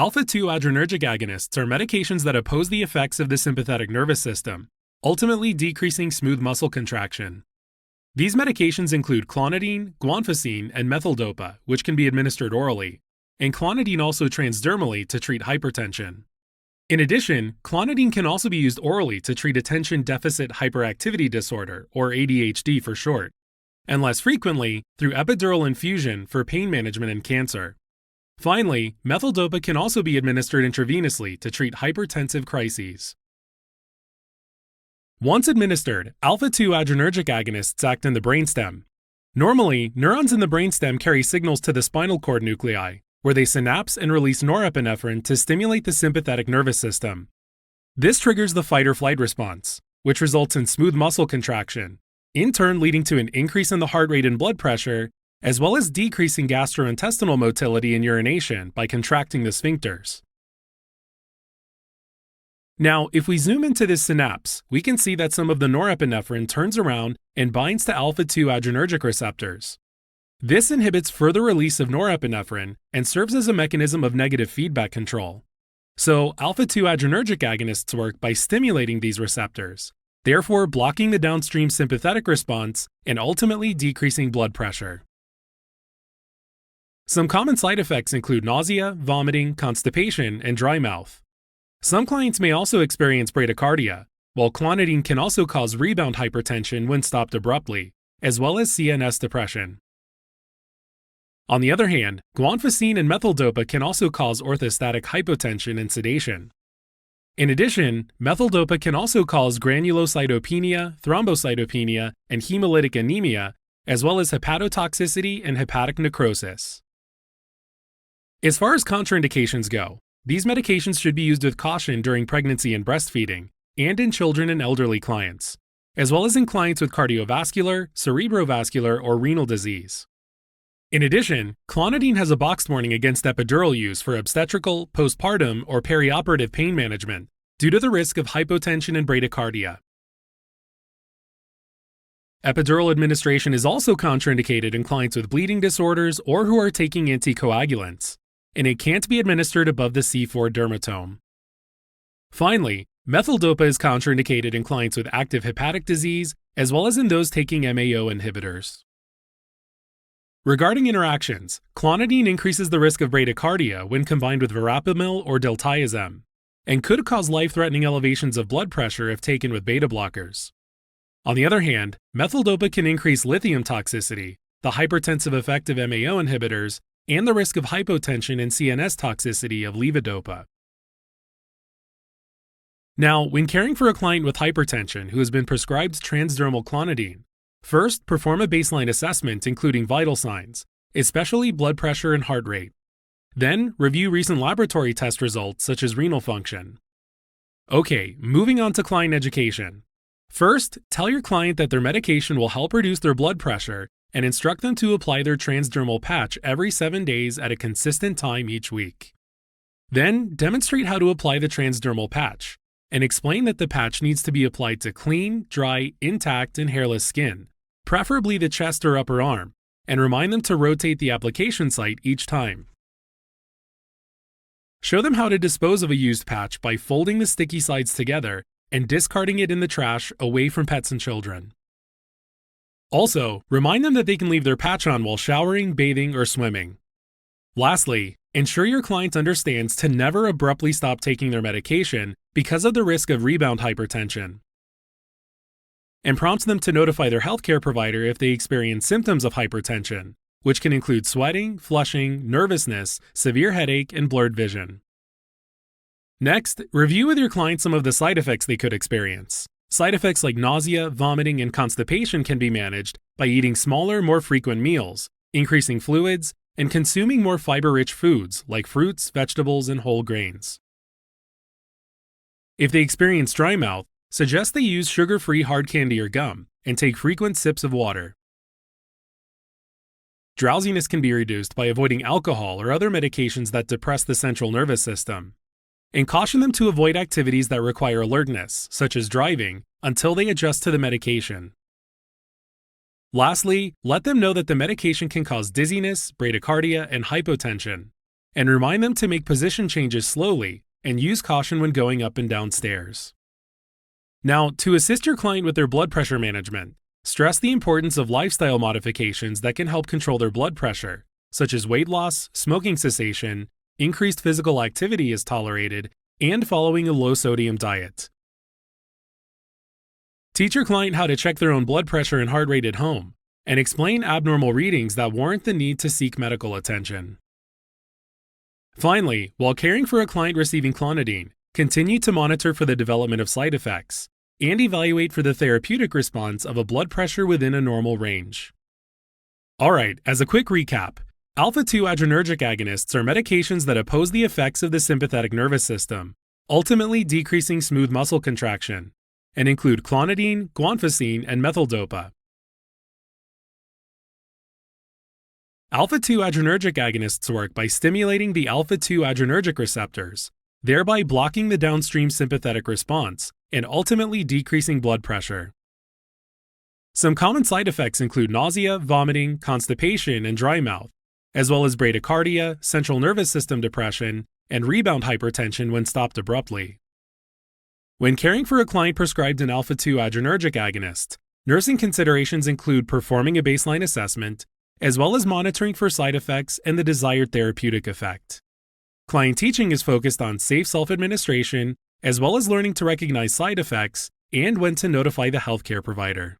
Alpha-2 adrenergic agonists are medications that oppose the effects of the sympathetic nervous system, ultimately decreasing smooth muscle contraction. These medications include clonidine, guanfacine, and methyldopa, which can be administered orally, and clonidine also transdermally to treat hypertension. In addition, clonidine can also be used orally to treat attention deficit hyperactivity disorder, or ADHD for short, and less frequently through epidural infusion for pain management and cancer. Finally, methyldopa can also be administered intravenously to treat hypertensive crises. Once administered, alpha-2 adrenergic agonists act in the brainstem. Normally, neurons in the brainstem carry signals to the spinal cord nuclei, where they synapse and release norepinephrine to stimulate the sympathetic nervous system. This triggers the fight-or-flight response, which results in smooth muscle contraction, in turn leading to an increase in the heart rate and blood pressure, as well as decreasing gastrointestinal motility and urination by contracting the sphincters. Now, if we zoom into this synapse, we can see that some of the norepinephrine turns around and binds to alpha-2 adrenergic receptors. This inhibits further release of norepinephrine and serves as a mechanism of negative feedback control. So, alpha-2 adrenergic agonists work by stimulating these receptors, therefore blocking the downstream sympathetic response and ultimately decreasing blood pressure. Some common side effects include nausea, vomiting, constipation, and dry mouth. Some clients may also experience bradycardia, while clonidine can also cause rebound hypertension when stopped abruptly, as well as CNS depression. On the other hand, guanfacine and methyldopa can also cause orthostatic hypotension and sedation. In addition, methyldopa can also cause granulocytopenia, thrombocytopenia, and hemolytic anemia, as well as hepatotoxicity and hepatic necrosis. As far as contraindications go, these medications should be used with caution during pregnancy and breastfeeding, and in children and elderly clients, as well as in clients with cardiovascular, cerebrovascular, or renal disease. In addition, clonidine has a boxed warning against epidural use for obstetrical, postpartum, or perioperative pain management due to the risk of hypotension and bradycardia. Epidural administration is also contraindicated in clients with bleeding disorders or who are taking anticoagulants, and it can't be administered above the C4 dermatome. Finally, methyldopa is contraindicated in clients with active hepatic disease as well as in those taking MAO inhibitors. Regarding interactions, clonidine increases the risk of bradycardia when combined with verapamil or diltiazem, and could cause life-threatening elevations of blood pressure if taken with beta blockers. On the other hand, methyldopa can increase lithium toxicity, the hypertensive effect of MAO inhibitors, and the risk of hypotension and CNS toxicity of levodopa. Now, when caring for a client with hypertension who has been prescribed transdermal clonidine, first perform a baseline assessment including vital signs, especially blood pressure and heart rate. Then, review recent laboratory test results such as renal function. Okay, moving on to client education. First, tell your client that their medication will help reduce their blood pressure and instruct them to apply their transdermal patch every 7 days at a consistent time each week. Then, demonstrate how to apply the transdermal patch, and explain that the patch needs to be applied to clean, dry, intact, and hairless skin, preferably the chest or upper arm, and remind them to rotate the application site each time. Show them how to dispose of a used patch by folding the sticky sides together and discarding it in the trash away from pets and children. Also, remind them that they can leave their patch on while showering, bathing, or swimming. Lastly, ensure your client understands to never abruptly stop taking their medication because of the risk of rebound hypertension. And prompt them to notify their healthcare provider if they experience symptoms of hypertension, which can include sweating, flushing, nervousness, severe headache, and blurred vision. Next, review with your client some of the side effects they could experience. Side effects like nausea, vomiting, and constipation can be managed by eating smaller, more frequent meals, increasing fluids, and consuming more fiber-rich foods like fruits, vegetables, and whole grains. If they experience dry mouth, suggest they use sugar-free hard candy or gum and take frequent sips of water. Drowsiness can be reduced by avoiding alcohol or other medications that depress the central nervous system. And caution them to avoid activities that require alertness, such as driving, until they adjust to the medication. Lastly, let them know that the medication can cause dizziness, bradycardia, and hypotension. and remind them to make position changes slowly and use caution when going up and down stairs. Now, to assist your client with their blood pressure management, stress the importance of lifestyle modifications that can help control their blood pressure, such as weight loss, smoking cessation, increased physical activity is tolerated, and following a low-sodium diet. Teach your client how to check their own blood pressure and heart rate at home, and explain abnormal readings that warrant the need to seek medical attention. Finally, while caring for a client receiving clonidine, continue to monitor for the development of side effects and evaluate for the therapeutic response of a blood pressure within a normal range. Alright, as a quick recap, alpha-2 adrenergic agonists are medications that oppose the effects of the sympathetic nervous system, ultimately decreasing smooth muscle contraction, and include clonidine, guanfacine, and methyldopa. Alpha-2 adrenergic agonists work by stimulating the alpha-2 adrenergic receptors, thereby blocking the downstream sympathetic response and ultimately decreasing blood pressure. Some common side effects include nausea, vomiting, constipation, and dry mouth, as well as bradycardia, central nervous system depression, and rebound hypertension when stopped abruptly. When caring for a client prescribed an alpha-2 adrenergic agonist, nursing considerations include performing a baseline assessment, as well as monitoring for side effects and the desired therapeutic effect. Client teaching is focused on safe self-administration, as well as learning to recognize side effects and when to notify the healthcare provider.